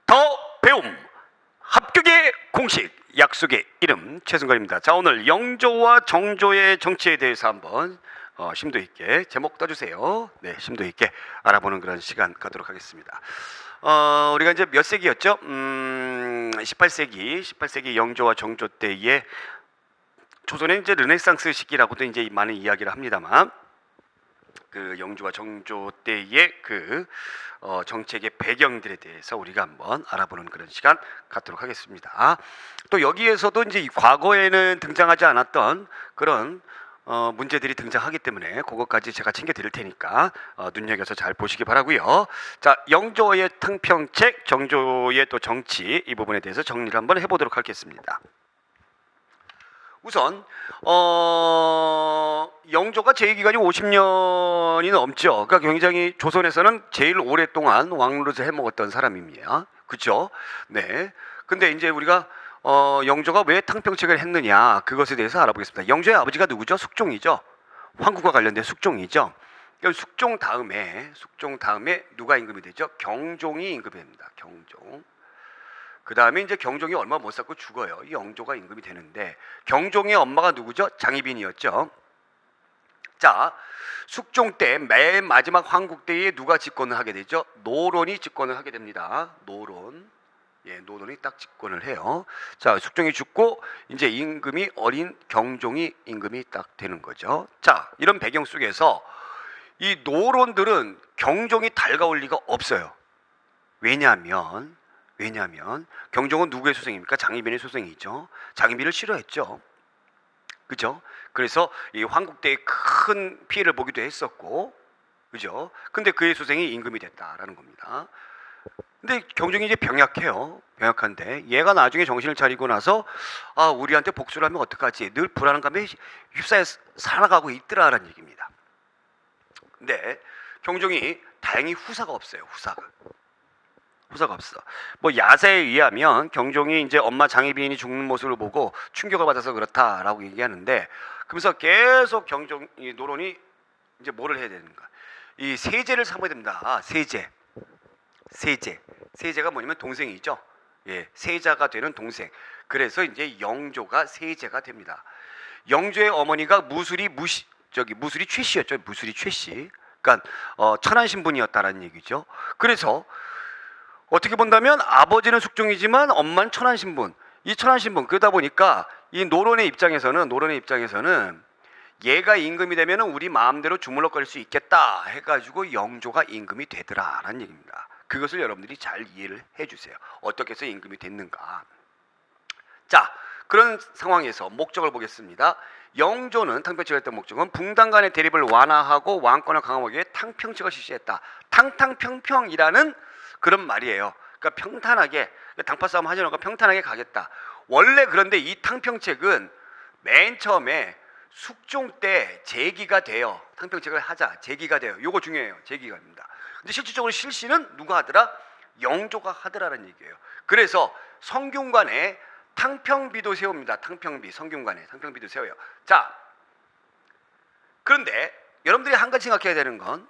더 배움 합격의 공식 약속의 이름 최승걸입니다. 자, 오늘 영조와 정조의 정치에 대해서 한번 심도 있게 제목 떠주세요. 네, 심도 있게 알아보는 그런 시간 갖도록 하겠습니다. 우리가 이제 몇 세기였죠? 18세기 영조와 정조 때에 조선의 이제 르네상스 시기라고도 이제 많은 이야기를 합니다만, 그 영조와 정조 때의 그 정책의 배경들에 대해서 우리가 한번 알아보는 그런 시간 갖도록 하겠습니다. 또 여기에서도 이제 과거에는 등장하지 않았던 그런 문제들이 등장하기 때문에 그것까지 제가 챙겨 드릴 테니까 눈여겨서 잘 보시기 바라고요. 자, 영조의 탕평책, 정조의 또 정치, 이 부분에 대해서 정리를 한번 해보도록 하겠습니다. 우선 영조가 재위기간이 50년이 넘죠. 그러니까 굉장히 조선에서는 제일 오랫동안 왕노릇을 해먹었던 사람입니다. 그렇죠? 네. 근데 이제 우리가 영조가 왜 탕평책을 했느냐, 그것에 대해서 알아보겠습니다. 영조의 아버지가 누구죠? 숙종이죠. 황국과 관련된 숙종이죠. 숙종 다음에 누가 임금이 되죠? 경종이 임금이 됩니다. 경종. 그 다음에 이제 경종이 얼마 못 살고 죽어요. 이 영조가 임금이 되는데, 경종의 엄마가 누구죠? 장희빈이었죠. 자, 숙종 때 맨 마지막 황국 때에 누가 집권을 하게 되죠? 노론이 집권을 하게 됩니다. 노론. 예, 노론이 딱 집권을 해요. 자, 숙종이 죽고 이제 임금이 어린 경종이 임금이 딱 되는 거죠. 자, 이런 배경 속에서 이 노론들은 경종이 달가올 리가 없어요. 왜냐하면 경종은 누구의 소생입니까? 장희빈의 소생이죠. 장희빈을 싫어했죠. 그죠? 그래서 이 황국대에 큰 피해를 보기도 했었고, 그죠? 근데 그의 소생이 임금이 됐다라는 겁니다. 근데 경종이 이제 병약해요. 병약한데 얘가 나중에 정신을 차리고 나서 우리한테 복수를 하면 어떡하지? 늘 불안감에 휩싸여 살아가고 있더라라는 얘기입니다. 근데 경종이 다행히 후사가 없어요. 후사가 없어. 뭐 야세에 의하면 경종이 이제 엄마 장희빈이 죽는 모습을 보고 충격을 받아서 그렇다라고 얘기하는데, 그러면서 계속 이 노론이 이제 뭐를 해야 되는가? 이 세제를 삼아야 됩니다. 세제가 뭐냐면 동생이죠. 예, 세자가 되는 동생. 그래서 이제 영조가 세제가 됩니다. 영조의 어머니가 무술이 최씨였죠. 무술이 최씨. 그러니까 천한 신분이었다라는 얘기죠. 그래서 어떻게 본다면 아버지는 숙종이지만 엄마는 천한 신분. 이 천한 신분, 그러다 보니까 이 노론의 입장에서는 얘가 임금이 되면 우리 마음대로 주물럭거릴 수 있겠다 해가지고 영조가 임금이 되더라라는 얘기입니다. 그것을 여러분들이 잘 이해를 해주세요. 어떻게 해서 임금이 됐는가. 자, 그런 상황에서 목적을 보겠습니다. 영조는 탕평책을 했던 목적은 붕당 간의 대립을 완화하고 왕권을 강화하기 위해 탕평책을 실시했다. 탕탕평평이라는 그런 말이에요. 그러니까 평탄하게, 당파 싸움 하지 않고 평탄하게 가겠다. 원래 그런데 이 탕평책은 맨 처음에 숙종 때 제기가 돼요. 탕평책을 하자. 제기가 돼요. 요거 중요해요. 제기가입니다. 근데 실질적으로 실시는 누가 하더라? 영조가 하더라는 얘기예요. 그래서 성균관에 탕평비도 세웁니다. 탕평비, 성균관에 탕평비도 세워요. 자, 그런데 여러분들이 한 가지 생각해야 되는 건,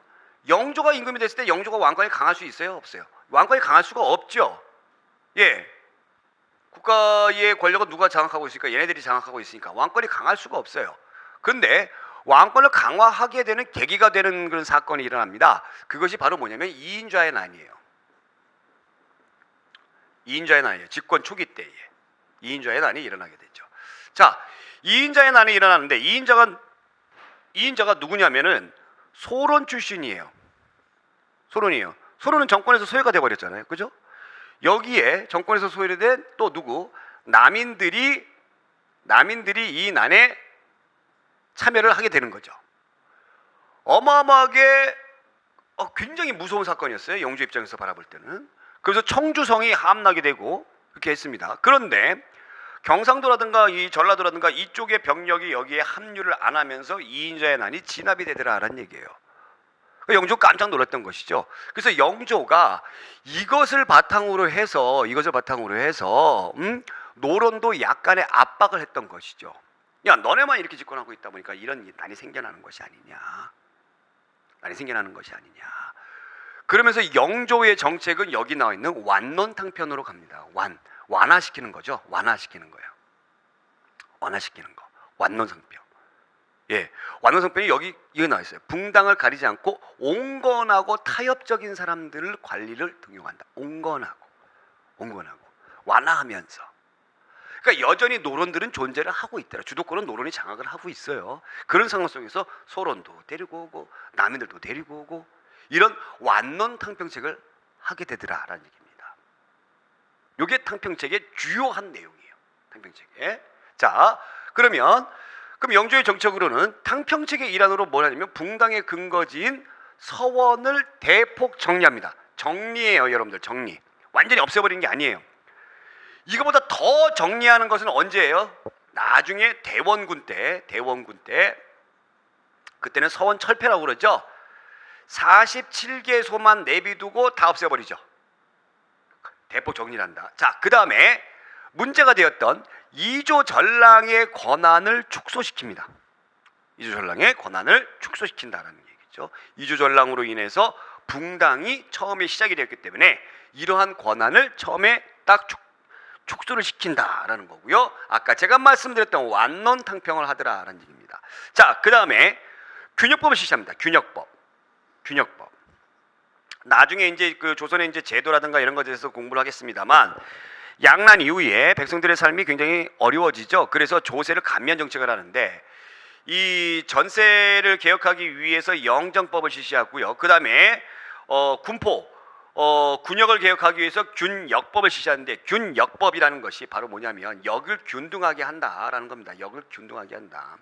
영조가 임금이 됐을 때 영조가 왕권이 강할 수 있어요? 없어요? 왕권이 강할 수가 없죠. 예, 국가의 권력은 누가 장악하고 있으니까? 얘네들이 장악하고 있으니까 왕권이 강할 수가 없어요. 그런데 왕권을 강화하게 되는 계기가 되는 그런 사건이 일어납니다. 그것이 바로 뭐냐면 이인좌의 난이에요. 집권 초기 때에 이인좌의 난이 일어나게 되죠. 자, 이인좌의 난이 일어나는데 이인자가 누구냐면은 소론 출신이에요. 소론은 정권에서 소외가 돼버렸잖아요. 그죠? 여기에 정권에서 소외된 또 누구? 남인들이 이 난에 참여를 하게 되는 거죠. 어마어마하게 굉장히 무서운 사건이었어요. 영조 입장에서 바라볼 때는. 그래서 청주성이 함나게 되고 그렇게 했습니다. 그런데 경상도라든가 이 전라도라든가 이쪽의 병력이 여기에 합류를 안 하면서 이인자의 난이 진압이 되더라라는 얘기예요. 영조가 깜짝 놀랐던 것이죠. 그래서 영조가 이것을 바탕으로 해서 노론도 약간의 압박을 했던 것이죠. 야, 너네만 이렇게 집권하고 있다 보니까 이런 난이 생겨나는 것이 아니냐. 그러면서 영조의 정책은 여기 나와 있는 완론탕편으로 갑니다. 완화시키는 거죠. 완화시키는 거예요. 완화시키는 거. 완론상편. 예, 완론상편이 여기 이게 나와 있어요. 붕당을 가리지 않고 온건하고 타협적인 사람들을 관리를 등용한다. 온건하고 완화하면서. 그러니까 여전히 노론들은 존재를 하고 있더라. 주도권은 노론이 장악을 하고 있어요. 그런 상황 속에서 소론도 데리고 오고 남인들도 데리고 오고 이런 완론 탕평책을 하게 되더라라는 얘기입니다. 이게 탕평책의 주요한 내용이에요. 탕평책에. 자, 그럼 영조의 정책으로는 탕평책의 일환으로 뭐냐면 붕당의 근거지인 서원을 대폭 정리합니다. 정리해요, 여러분들. 정리. 완전히 없애버리는 게 아니에요. 이거보다 더 정리하는 것은 언제예요? 나중에 대원군 때 그때는 서원 철폐라고 그러죠. 47개소만 내비두고 다 없애버리죠. 대폭 정리를 한다. 자, 그 다음에 문제가 되었던 이조 전랑의 권한을 축소시킵니다. 이조 전랑의 권한을 축소시킨다는 얘기죠. 이조 전랑으로 인해서 붕당이 처음에 시작이 되었기 때문에 이러한 권한을 처음에 딱 축소를 시킨다라는 거고요. 아까 제가 말씀드렸던 완론탕평을 하더라라는 얘기입니다. 자, 그 다음에 균역법을 실시합니다. 균역법. 나중에 이제 그 조선의 이제 제도라든가 이런 것에 대해서 공부를 하겠습니다만 양난 이후에 백성들의 삶이 굉장히 어려워지죠. 그래서 조세를 감면 정책을 하는데 이 전세를 개혁하기 위해서 영정법을 실시하고요. 그 다음에 군역을 개혁하기 위해서 균역법을 실시하는데 균역법이라는 것이 바로 뭐냐면 역을 균등하게 한다라는 겁니다. 역을 균등하게 한다.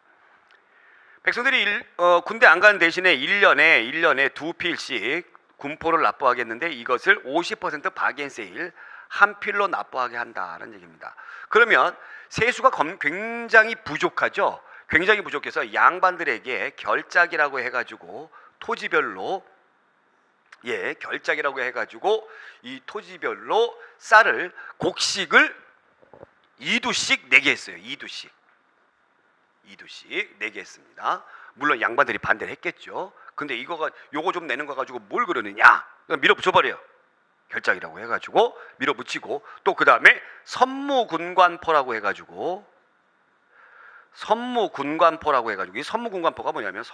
백성들이 군대 안 가는 대신에 1년에 두 필씩 군포를 납부하겠는데 이것을 50% 바겐세일 한 필로 납부하게 한다는 얘기입니다. 그러면 세수가 굉장히 부족하죠. 굉장히 부족해서 양반들에게 결작이라고 해가지고 토지별로 결작이라고 해가지고 이 토지별로 쌀을 곡식을 2두씩 내게 했어요. 2두씩 내게 했습니다. 물론 양반들이 반대를 했겠죠. 근데 요거 좀 내는 거 가지고 뭘 그러느냐? 밀어붙여버려요. 결작이라고 해가지고 밀어붙이고 또 그 다음에 선무군관포라고 해가지고 이 선무군관포가 뭐냐면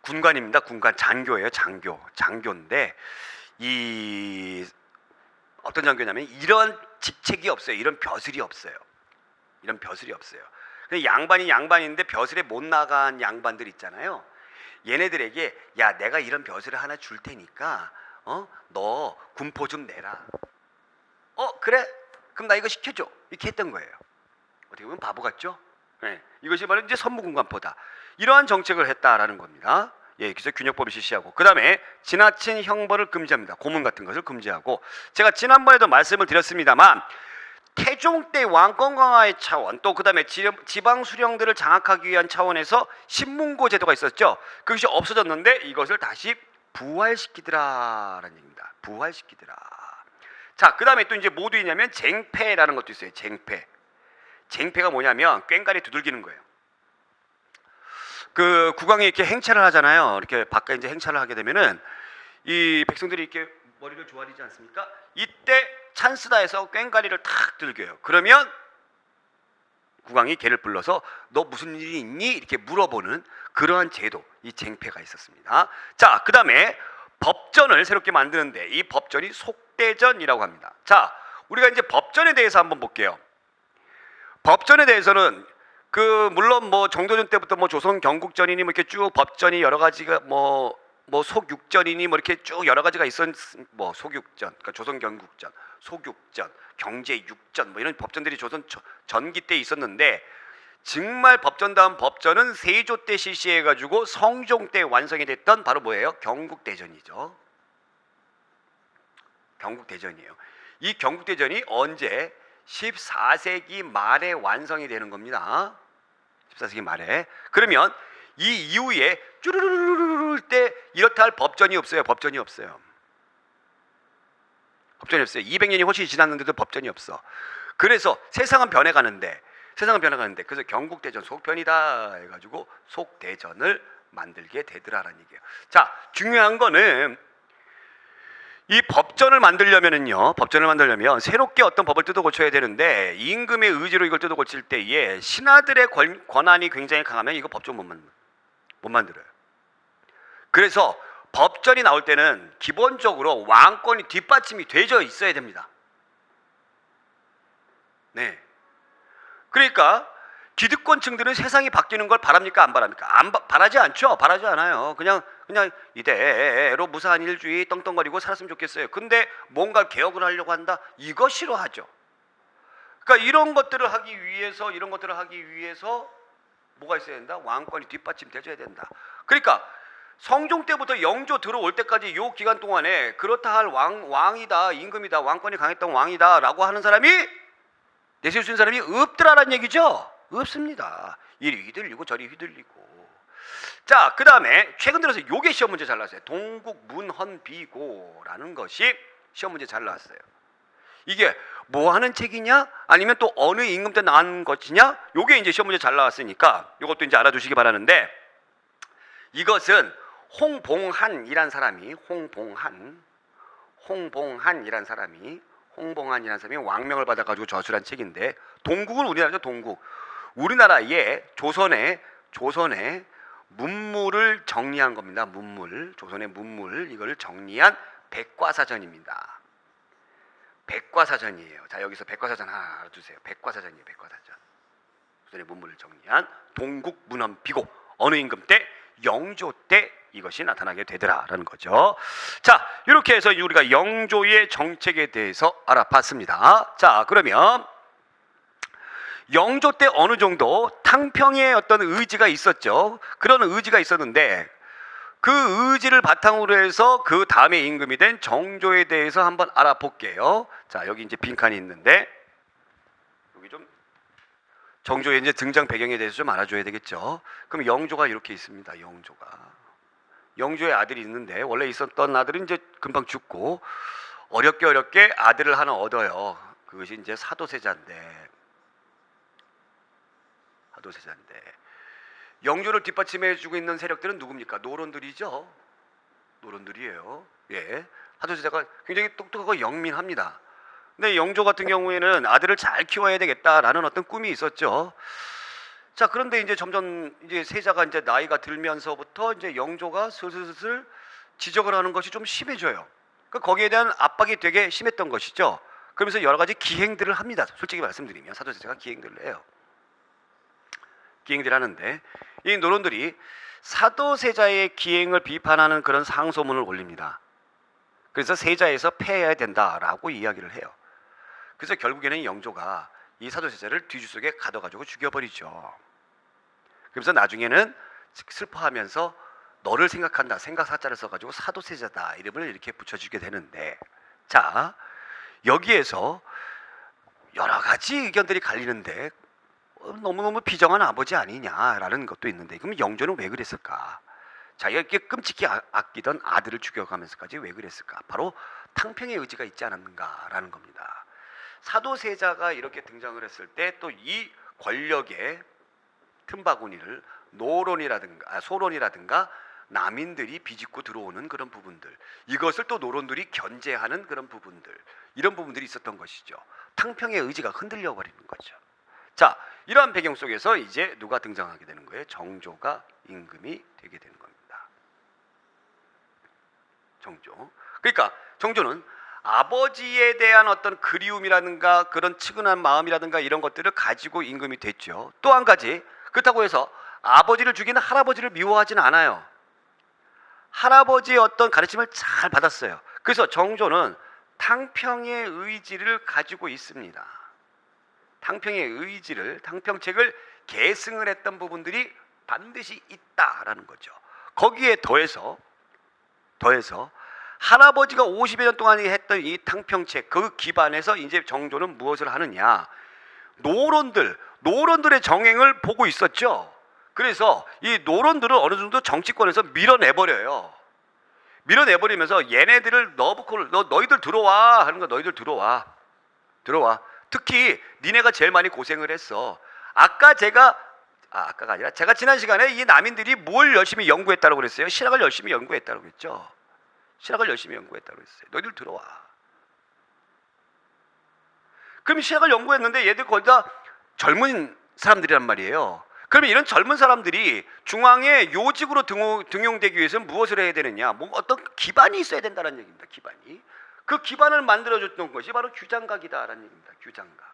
군관입니다. 군관 장교예요. 장교인데 이 어떤 장교냐면 이런 직책이 없어요. 이런 벼슬이 없어요. 근데 양반인데 벼슬에 못 나간 양반들 있잖아요. 얘네들에게 야 내가 이런 벼슬을 하나 줄 테니까 너 군포 좀 내라. 그래? 그럼 나 이거 시켜줘. 이렇게 했던 거예요. 어떻게 보면 바보 같죠? 네. 이것이 바로 이제 선무군관포다. 이러한 정책을 했다라는 겁니다. 그래서 균역법을 실시하고 그 다음에 지나친 형벌을 금지합니다. 고문 같은 것을 금지하고 제가 지난번에도 말씀을 드렸습니다만 태종 때 왕권 강화의 차원 또 그 다음에 지방 수령들을 장악하기 위한 차원에서 신문고 제도가 있었죠. 그것이 없어졌는데 이것을 다시 부활시키더라라는 얘기입니다. 부활시키더라. 자, 그 다음에 또 이제 뭐 있냐면 쟁패라는 것도 있어요. 쟁패가 뭐냐면 꽹과리 두들기는 거예요. 그 국왕이 이렇게 행차를 하잖아요. 이렇게 바깥에 이제 행차를 하게 되면은 이 백성들이 이렇게 머리를 조아리지 않습니까? 이때 찬스다 해서 꽹과리를 탁 들겨요. 그러면 국왕이 걔를 불러서 너 무슨 일이 있니? 이렇게 물어보는 그러한 제도, 이 쟁패가 있었습니다. 자, 그 다음에 법전을 새롭게 만드는데 이 법전이 속대전이라고 합니다. 자, 우리가 이제 법전에 대해서 한번 볼게요. 법전에 대해서는 물론 정도전 때부터 조선 경국전이니 이렇게 쭉 법전이 여러 가지가 속육전이니 이렇게 쭉 여러 가지가 속육전, 그러니까 조선 경국전, 속육전, 경제육전 이런 법전들이 조선 전기 때 있었는데 정말 법전 다음 법전은 세조 때 실시해가지고 성종 때 완성이 됐던 바로 뭐예요? 경국대전이죠. 경국대전이에요. 이 경국대전이 언제? 14세기 말에 완성이 되는 겁니다. 14세기 말에. 그러면 이 이후에 쭈르르르르 때 이렇다 할 법전이 없어요. 200년이 훨씬 지났는데도 법전이 없어. 그래서 세상은 변해가는데 그래서 경국대전 속편이다 해가지고 속대전을 만들게 되더라라는 얘기예요. 자, 중요한 거는 이 법전을 만들려면 새롭게 어떤 법을 뜯어 고쳐야 되는데 임금의 의지로 이걸 뜯어 고칠 때에 신하들의 권한이 굉장히 강하면 이거 법전 못 만들어요. 그래서 법전이 나올 때는 기본적으로 왕권이 뒷받침이 되어 있어야 됩니다. 네. 그러니까 기득권층들은 세상이 바뀌는 걸 바랍니까? 안 바랍니까? 바라지 않죠. 바라지 않아요. 그냥 이대로 무사한 일주의 떵떵거리고 살았으면 좋겠어요. 근데 뭔가 개혁을 하려고 한다? 이거 싫어하죠. 그러니까 이런 것들을 하기 위해서 뭐가 있어야 된다? 왕권이 뒷받침돼줘야 된다. 그러니까 성종 때부터 영조 들어올 때까지 요 기간 동안에 그렇다 할 왕이다, 임금이다, 왕권이 강했던 왕이다라고 하는 사람이 내세울 수 있는 사람이 없더라라는 얘기죠. 없습니다. 이리 휘둘리고 저리 휘둘리고. 자, 그 다음에 최근 들어서 요게 시험 문제 잘 나왔어요. 동국문헌비고라는 것이 시험 문제 잘 나왔어요. 이게 뭐 하는 책이냐? 아니면 또 어느 임금 때 나온 것이냐? 요게 이제 시험 문제 잘 나왔으니까 요것도 이제 알아두시기 바라는데, 이것은 홍봉한이란 사람이 왕명을 받아가지고 저술한 책인데, 동국은 우리나라죠. 동국. 우리나라의 조선의 문물을 정리한 겁니다. 조선의 문물 이걸 정리한 백과사전입니다. 백과사전이에요. 자, 여기서 백과사전 하나 알아두세요. 백과사전이에요. 백과사전. 조선의 문물을 정리한 동국문헌비고, 어느 임금 때? 영조 때 이것이 나타나게 되더라라는 거죠. 자, 이렇게 해서 우리가 영조의 정책에 대해서 알아봤습니다. 자, 그러면 영조 때 어느 정도 탕평의 어떤 의지가 있었죠. 그런 의지가 있었는데 그 의지를 바탕으로 해서 그 다음에 임금이 된 정조에 대해서 한번 알아볼게요. 자, 여기 이제 빈칸이 있는데 여기 좀 정조의 이제 등장 배경에 대해서 좀 알아줘야 되겠죠. 그럼 영조가 이렇게 있습니다. 영조의 아들이 있는데 원래 있었던 아들은 이제 금방 죽고 어렵게 아들을 하나 얻어요. 그것이 이제 사도세자인데 영조를 뒷받침해주고 있는 세력들은 누굽니까? 노론들이죠. 노론들이에요. 예, 사도세자가 굉장히 똑똑하고 영민합니다. 근데 영조 같은 경우에는 아들을 잘 키워야 되겠다라는 어떤 꿈이 있었죠. 자, 그런데 이제 점점 이제 세자가 이제 나이가 들면서부터 이제 영조가 슬슬 지적을 하는 것이 좀 심해져요. 그러니까 거기에 대한 압박이 되게 심했던 것이죠. 그러면서 여러 가지 기행들을 합니다. 솔직히 말씀드리면 사도세자가 기행들을 해요. 기행들을 하는데 이 노론들이 사도세자의 기행을 비판하는 그런 상소문을 올립니다. 그래서 세자에서 패해야 된다라고 이야기를 해요. 그래서 결국에는 영조가 이 사도세자를 뒤주속에 가둬가지고 죽여버리죠. 그래서 나중에는 슬퍼하면서 너를 생각한다, 생각사자를 써가지고 사도세자다 이름을 이렇게 붙여주게 되는데, 자, 여기에서 여러 가지 의견들이 갈리는데 너무너무 비정한 아버지 아니냐라는 것도 있는데, 그럼 영조는 왜 그랬을까? 자기가 이렇게 끔찍히 아끼던 아들을 죽여가면서까지 왜 그랬을까? 바로 탕평의 의지가 있지 않았는가라는 겁니다. 사도세자가 이렇게 등장을 했을 때 또 이 권력의 틈바구니를 소론이라든가 남인들이 비집고 들어오는 그런 부분들, 이것을 또 노론들이 견제하는 그런 부분들, 이런 부분들이 있었던 것이죠. 탕평의 의지가 흔들려 버리는 거죠. 자, 이러한 배경 속에서 이제 누가 등장하게 되는 거예요? 정조가 임금이 되게 되는 겁니다. 정조. 그러니까 정조는 아버지에 대한 어떤 그리움이라든가 그런 측은한 마음이라든가 이런 것들을 가지고 임금이 됐죠. 또 한 가지, 그렇다고 해서 아버지를 죽인 할아버지를 미워하지는 않아요. 할아버지의 어떤 가르침을 잘 받았어요. 그래서 정조는 탕평의 의지를 가지고 있습니다. 탕평의 의지를, 탕평책을 계승을 했던 부분들이 반드시 있다라는 거죠. 거기에 더해서 할아버지가 50여 년 동안 했던 이 탕평책, 그 기반에서 이제 정조는 무엇을 하느냐, 노론들의 정행을 보고 있었죠. 그래서 이 노론들은 어느 정도 정치권에서 밀어내버려요. 밀어내버리면서 얘네들을 너희들 들어와 하는 거, 너희들 들어와. 특히 니네가 제일 많이 고생을 했어. 아까 제가 아까가 아니라 제가 지난 시간에 이 남인들이 뭘 열심히 연구했다고 그랬어요? 실학을 열심히 연구했다고 그랬죠. 실학을 열심히 연구했다고 그랬어요. 너희들 들어와. 그럼 실학을 연구했는데 얘들 거의 다 젊은 사람들이란 말이에요. 그러면 이런 젊은 사람들이 중앙에 요직으로 등용되기 위해서는 무엇을 해야 되느냐? 뭐 어떤 기반이 있어야 된다는 얘기입니다. 기반이. 그 기반을 만들어줬던 것이 바로 규장각이다라는 얘기입니다. 규장각.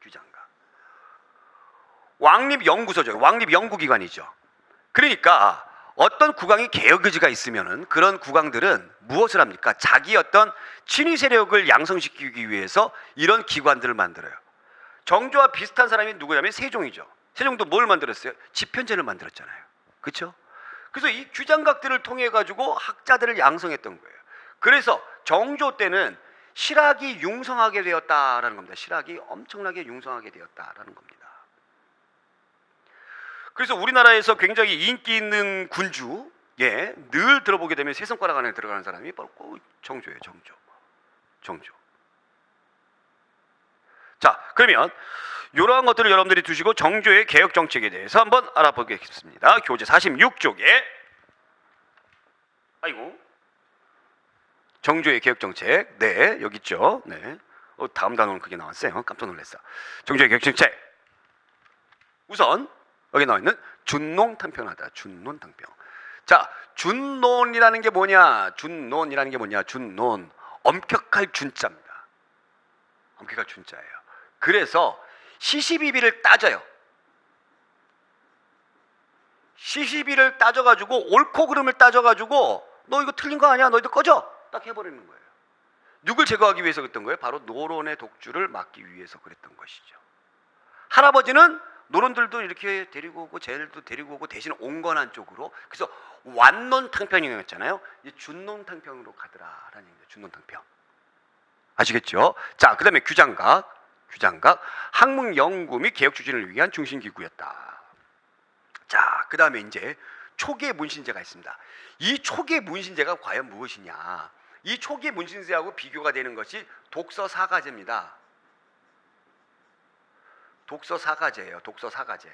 규장각. 왕립연구소죠. 왕립연구기관이죠. 그러니까 어떤 국왕이 개혁 의지가 있으면은 그런 국왕들은 무엇을 합니까? 자기 어떤 친위 세력을 양성시키기 위해서 이런 기관들을 만들어요. 정조와 비슷한 사람이 누구냐면 세종이죠. 세종도 뭘 만들었어요? 집현제를 만들었잖아요. 그렇죠? 그래서 이 규장각들을 통해 가지고 학자들을 양성했던 거예요. 그래서 정조 때는 실학이 융성하게 되었다라는 겁니다. 실학이 엄청나게 융성하게 되었다라는 겁니다. 그래서 우리나라에서 굉장히 인기 있는 군주, 예, 늘 들어보게 되면 세 손가락 안에 들어가는 사람이 바로 정조예요. 정조. 자, 그러면 이러한 것들을 여러분들이 두시고 정조의 개혁 정책에 대해서 한번 알아보겠습니다. 교재 46쪽에 정조의 개혁 정책, 네, 여기 있죠. 네, 다음 단어는 그게 나왔어요. 깜짝 놀랐어. 정조의 개혁 정책. 우선 여기 나와 있는 준농탕평하다. 준농탕평. 자, 준논이라는 게 뭐냐? 준논이라는 게 뭐냐? 준논. 엄격할 준자입니다. 엄격할 준자예요. 그래서 시시비비를 따져요. 시시비를 따져가지고 옳고 그름을 따져가지고 너 이거 틀린 거 아니야? 너희들 꺼져. 딱 해버리는 거예요. 누굴 제거하기 위해서 그랬던 거예요? 바로 노론의 독주를 막기 위해서 그랬던 것이죠. 할아버지는 노론들도 이렇게 데리고 오고 쟤들도 데리고 오고 대신 온건한 쪽으로, 그래서 완논탕평이었잖아요. 이제 준논탕평으로 가더라라는 얘기입니다. 준논탕평. 아시겠죠? 자, 그 다음에 규장각. 학문 연구 및 개혁 추진을 위한 중심기구였다. 자, 그 다음에 이제 초기의 문신제가 있습니다. 이 초기의 문신제가 과연 무엇이냐? 이 초기의 문신제하고 비교가 되는 것이 독서사가제입니다. 독서사가제예요. 독서사가제.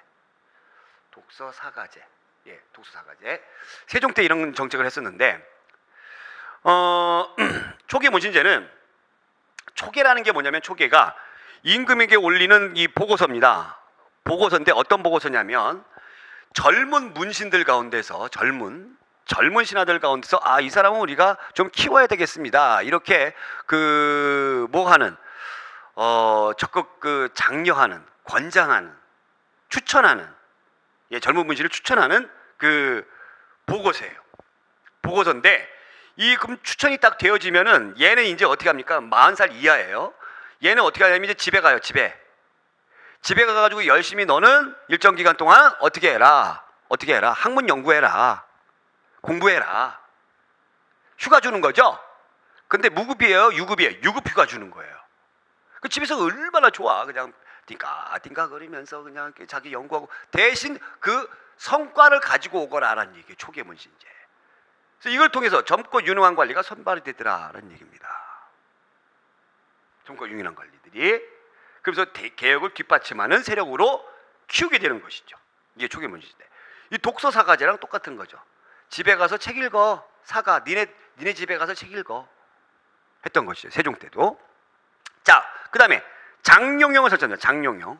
예, 독서사가제. 세종 때 이런 정책을 했었는데, 초기 문신제는, 초계라는 게 뭐냐면 초계가 임금에게 올리는 이 보고서입니다. 보고서인데 어떤 보고서냐면 젊은 문신들 가운데서 젊은 신하들 가운데서 이 사람은 우리가 좀 키워야 되겠습니다. 이렇게 적극 장려하는, 권장하는, 추천하는, 예, 젊은 문신을 추천하는 그 보고서예요. 보고서인데 그럼 추천이 딱 되어지면은 얘는 이제 어떻게 합니까? 40살 이하예요. 얘는 어떻게 하냐면 이제 집에 가요. 집에 가가지고 열심히 너는 일정 기간 동안 어떻게 해라? 학문 연구해라. 공부해라. 휴가 주는 거죠? 근데 무급이에요? 유급이에요? 유급휴가 주는 거예요. 그 집에서 얼마나 좋아. 그냥 띵까 거리면서 그냥 자기 연구하고 대신 그 성과를 가지고 오거라라는 얘기예요. 초기 문신제. 그래서 이걸 통해서 젊고 유능한 관리가 선발이 되더라라는 얘기입니다. 젊고 유능한 관리들이 그래서 개혁을 뒷받침하는 세력으로 키우게 되는 것이죠. 이게 초기 문신제. 이 독서사가제랑 똑같은 거죠. 집에 가서 책 읽어. 사가 니네 집에 가서 책 읽어 했던 것이죠. 세종 때도. 자, 그 다음에 장룡영을 설정합니다. 장룡영.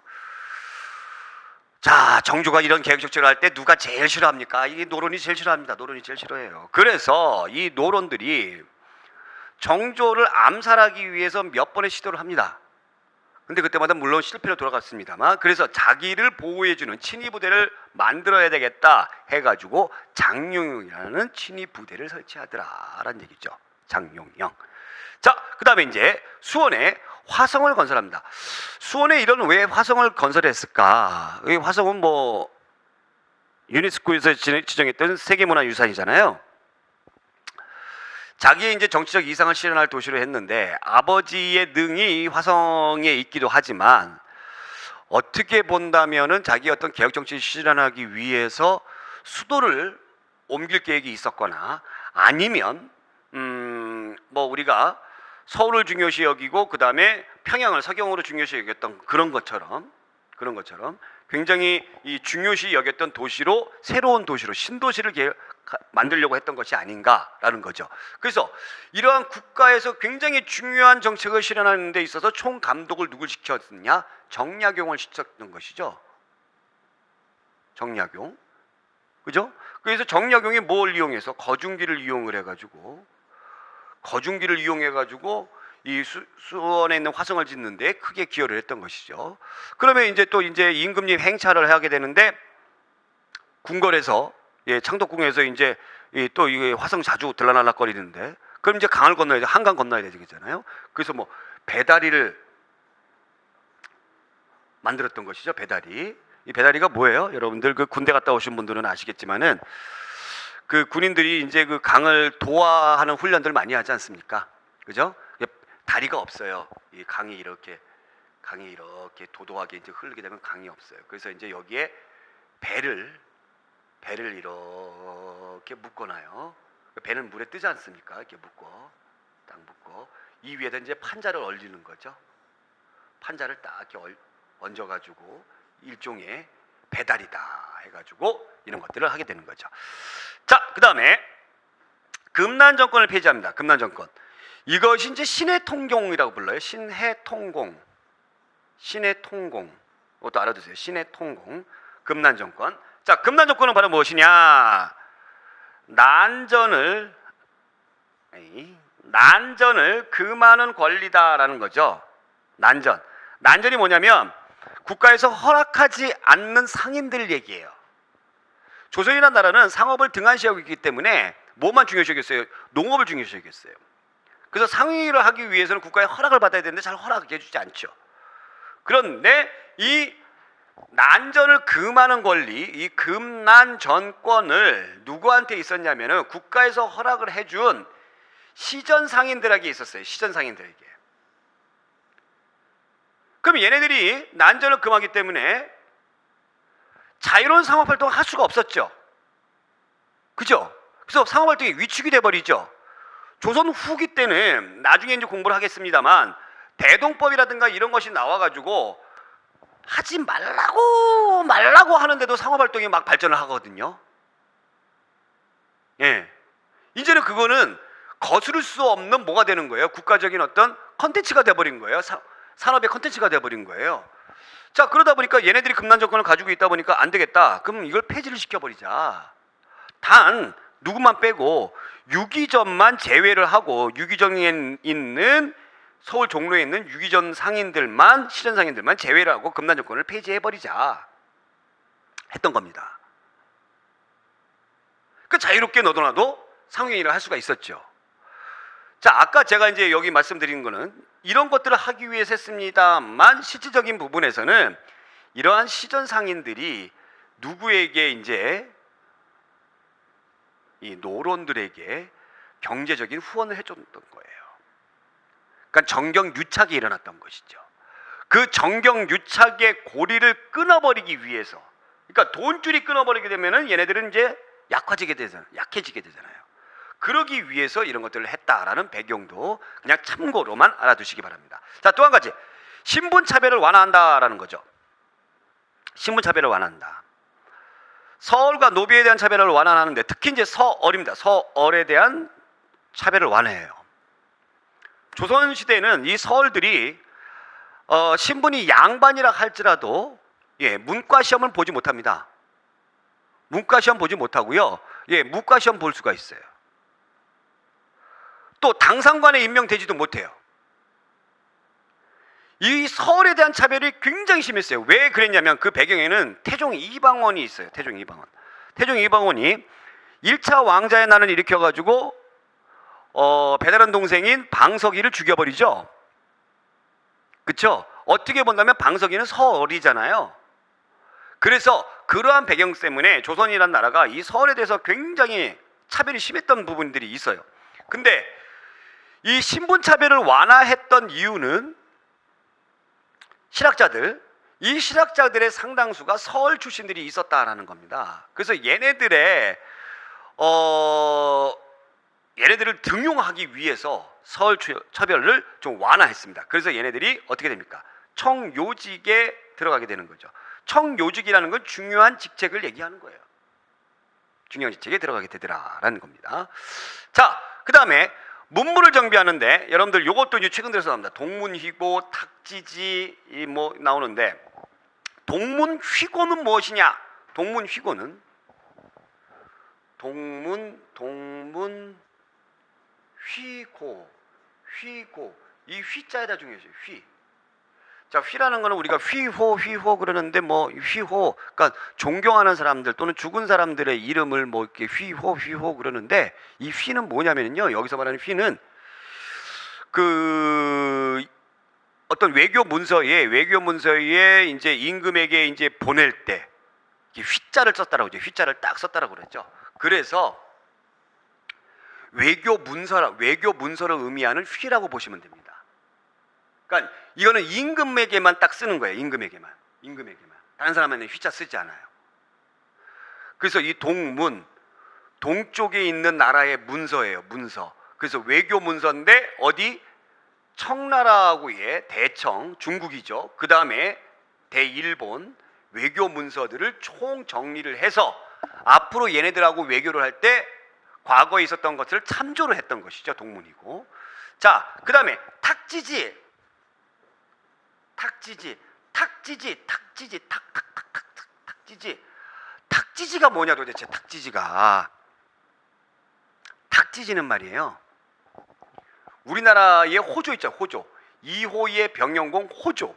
자, 정조가 이런 개혁 정책을 할 때 누가 제일 싫어합니까? 이게 노론이 제일 싫어합니다. 노론이 제일 싫어해요. 그래서 이 노론들이 정조를 암살하기 위해서 몇 번의 시도를 합니다. 근데 그때마다 물론 실패로 돌아갔습니다만, 그래서 자기를 보호해주는 친위 부대를 만들어야 되겠다 해가지고 장룡영이라는 친위 부대를 설치하더라라는 얘기죠. 장룡영. 자, 그 다음에 이제 수원에 화성을 건설합니다. 수원에 이런 왜 화성을 건설했을까? 이 화성은 뭐 유네스코에서 지정했던 세계문화유산이잖아요. 자기의 이제 정치적 이상을 실현할 도시로 했는데 아버지의 능이 화성에 있기도 하지만 어떻게 본다면은 자기 어떤 개혁 정치를 실현하기 위해서 수도를 옮길 계획이 있었거나 아니면 뭐 우리가 서울을 중요시 여기고 그 다음에 평양을 서경으로 중요시 여겼던 그런 것처럼 굉장히 이 중요시 여겼던 도시로 새로운 도시로 신도시를 만들려고 했던 것이 아닌가라는 거죠. 그래서 이러한 국가에서 굉장히 중요한 정책을 실현하는 데 있어서 총 감독을 누굴 시켰느냐? 정약용을 시켰던 것이죠. 정약용. 그죠? 그래서 정약용이 뭘 이용해서 거중기를 이용을 해가지고 이 수원에 있는 화성을 짓는데 크게 기여를 했던 것이죠. 그러면 이제 또 이제 임금님 행차를 하게 되는데 궁궐에서 창덕궁에서 이제 또 이게 화성 자주 들락날락거리는데 그럼 이제 강을 건너야 돼, 한강 건너야 되겠잖아요. 그래서 뭐 배다리를 만들었던 것이죠. 배다리. 이 배다리가 뭐예요? 여러분들 그 군대 갔다 오신 분들은 아시겠지만은 그 군인들이 이제 그 강을 도하하는 훈련들 많이 하지 않습니까? 그죠? 다리가 없어요. 이 강이 이렇게 도도하게 이제 흐르게 되면 강이 없어요. 그래서 이제 여기에 배를 이렇게 묶어놔요. 배는 물에 뜨지 않습니까? 이렇게 딱 묶어 이 위에다 이제 판자를 얹는 거죠. 판자를 딱 이렇게 얹어가지고 일종의 배달이다 해가지고 이런 것들을 하게 되는 거죠. 자, 그 다음에 금난 정권을 폐지합니다. 금난 정권. 이것이 이제 신해통공이라고 불러요. 신해통공. 이것도 알아두세요. 신해통공. 금난 정권. 자, 금난 정권은 바로 무엇이냐? 난전을 금하는 권리다라는 거죠. 난전이 뭐냐면 국가에서 허락하지 않는 상인들 얘기예요. 조선이라는 나라는 상업을 등한시하고 있기 때문에 뭐만 중요시하겠어요? 농업을 중요시하겠어요. 그래서 상위를 하기 위해서는 국가의 허락을 받아야 되는데 잘 허락해 주지 않죠. 그런데 이 난전을 금하는 권리, 이 금난 전권을 누구한테 있었냐면은 국가에서 허락을 해준 시전 상인들에게 있었어요. 시전 상인들에게. 그럼 얘네들이 난전을 금하기 때문에 자유로운 상업활동을 할 수가 없었죠. 그죠? 그래서 상업활동이 위축이 돼버리죠. 조선 후기 때는 나중에 이제 공부를 하겠습니다만 대동법이라든가 이런 것이 나와가지고 하지 말라고 하는데도 상업활동이 막 발전을 하거든요. 이제는 그거는 거스를 수 없는 뭐가 되는 거예요? 국가적인 어떤 컨텐츠가 돼버린 거예요. 산업의 컨텐츠가 돼버린 거예요. 자, 그러다 보니까 얘네들이 금난 정권을 가지고 있다 보니까 안 되겠다. 그럼 이걸 폐지를 시켜버리자. 단 누구만 빼고 유기전만 제외를 하고 유기전에 있는 서울 종로에 있는 유기전 상인들만, 시전 상인들만 제외를 하고 금난 정권을 폐지해버리자 했던 겁니다. 그 자유롭게 너도나도 상인일을 할 수가 있었죠. 자, 아까 제가 이제 여기 말씀드린 거는 이런 것들을 하기 위해서 했습니다만 실질적인 부분에서는 이러한 시전 상인들이 누구에게 이제 이 노론들에게 경제적인 후원을 해줬던 거예요. 그러니까 정경유착이 일어났던 것이죠. 그 정경유착의 고리를 끊어버리기 위해서, 그러니까 돈줄이 끊어버리게 되면은 얘네들은 이제 약해지게 되잖아요. 그러기 위해서 이런 것들을 했다라는 배경도 그냥 참고로만 알아두시기 바랍니다. 자, 또 한 가지, 신분차별을 완화한다라는 거죠. 신분차별을 완화한다. 서얼과 노비에 대한 차별을 완화하는데 특히 이제 서얼입니다. 서얼에 대한 차별을 완화해요. 조선시대에는 이 서얼들이 신분이 양반이라 할지라도 문과시험을 보지 못합니다. 문과시험 보지 못하고요. 무과시험 볼 수가 있어요. 또 당상관에 임명되지도 못해요. 이 서얼에 대한 차별이 굉장히 심했어요. 왜 그랬냐면 그 배경에는 태종 이방원이 있어요. 태종 이방원이 1차 왕자의 난을 일으켜가지고 배다른 동생인 방석이를 죽여버리죠. 그쵸? 어떻게 본다면 방석이는 서얼이잖아요. 그래서 그러한 배경 때문에 조선이라는 나라가 이 서얼에 대해서 굉장히 차별이 심했던 부분들이 있어요. 근데 이 신분차별을 완화했던 이유는 이 실학자들의 상당수가 서얼 출신들이 있었다라는 겁니다. 그래서 얘네들을 등용하기 위해서 서얼 차별을 좀 완화했습니다. 그래서 얘네들이 어떻게 됩니까? 청요직에 들어가게 되는 거죠. 청요직이라는 건 중요한 직책을 얘기하는 거예요. 중요한 직책에 들어가게 되더라라는 겁니다. 자, 그 다음에 문물을 정비하는데 여러분들 요것도 이제 최근 들어서 나옵니다. 동문휘고, 탁지지 뭐 나오는데 동문휘고는 무엇이냐? 동문휘고는 휘고 이 휘자에다 중요해요. 휘. 자, 휘라는 거는 우리가 휘호 그러는데 뭐 휘호, 그러니까 존경하는 사람들 또는 죽은 사람들의 이름을 뭐 이렇게 휘호 그러는데 이 휘는 뭐냐면요. 여기서 말하는 휘는 그 어떤 외교 문서에 이제 임금에게 이제 보낼 때 휘자를 썼다라고 이제 휘자를 딱 썼다라고 그랬죠. 그래서 외교 문서를 의미하는 휘라고 보시면 됩니다. 그러니까 이거는 임금에게만 딱 쓰는 거예요. 임금에게만. 다른 사람한테는 휘자 쓰지 않아요. 그래서 이 동쪽에 있는 나라의 문서예요. 문서. 그래서 외교 문서인데 어디 청나라하고의 대청, 중국이죠. 그 다음에 대일본 외교 문서들을 총 정리를 해서 앞으로 얘네들하고 외교를 할 때 과거에 있었던 것을 참조를 했던 것이죠. 동문이고. 자, 그 다음에 탁지지. 탁지지가 뭐냐 도대체. 탁지지는 말이에요. 우리나라의 호조 있죠. 호조. 이호의 병영공 호조.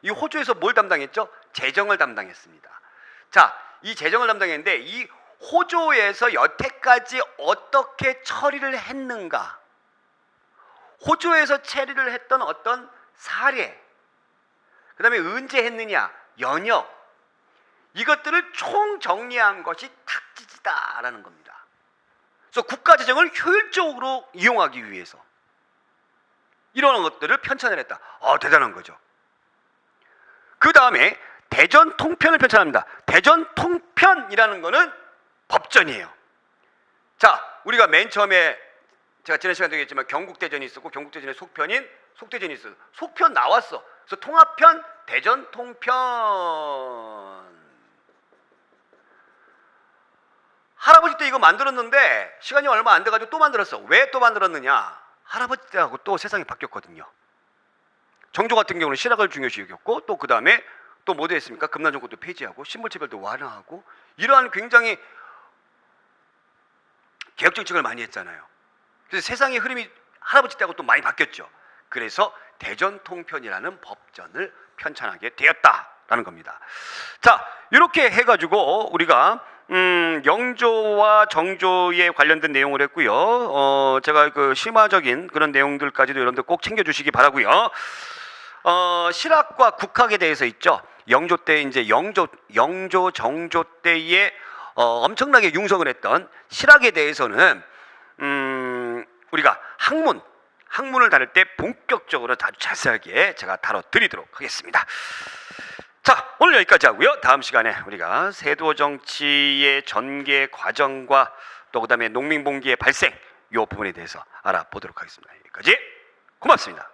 이 호조에서 뭘 담당했죠? 재정을 담당했습니다. 자, 이 재정을 담당했는데 이 호조에서 여태까지 어떻게 처리를 했는가? 호조에서 처리를 했던 어떤 사례, 그 다음에 언제 했느냐, 연역, 이것들을 총 정리한 것이 탁지지다라는 겁니다. 그래서 국가재정을 효율적으로 이용하기 위해서 이런 것들을 편찬을 했다. 대단한 거죠. 그 다음에 대전통편을 편찬합니다. 대전통편이라는 거는 법전이에요. 자, 우리가 맨 처음에 제가 지난 시간에 얘기했지만 경국대전이 있었고 경국대전의 속편인 속대전이 있어요. 속편 나왔어. 그래서 통합편, 대전통편. 할아버지 때 이거 만들었는데 시간이 얼마 안 돼가지고 또 만들었어. 왜 또 만들었느냐? 할아버지 때하고 또 세상이 바뀌었거든요. 정조 같은 경우는 실학을 중요시 여겼고 또 그 다음에 또 뭐 됐습니까? 금난정권도 폐지하고 신분체별도 완화하고 이러한 굉장히 개혁 정책을 많이 했잖아요. 그래서 세상의 흐름이 할아버지 때하고 또 많이 바뀌었죠. 그래서 대전통편이라는 법전을 편찬하게 되었다라는 겁니다. 자, 이렇게 해가지고 우리가 영조와 정조에 관련된 내용을 했고요. 제가 그 심화적인 그런 내용들까지도 여러분들 꼭 챙겨주시기 바라고요. 실학과 국학에 대해서 있죠. 영조 때 이제 영조 정조 때에 엄청나게 융성을 했던 실학에 대해서는 우리가 학문을 다룰 때 본격적으로 아주 자세하게 제가 다뤄드리도록 하겠습니다. 자, 오늘 여기까지 하고요. 다음 시간에 우리가 세도 정치의 전개 과정과 또 그다음에 농민봉기의 발생 이 부분에 대해서 알아보도록 하겠습니다. 여기까지 고맙습니다.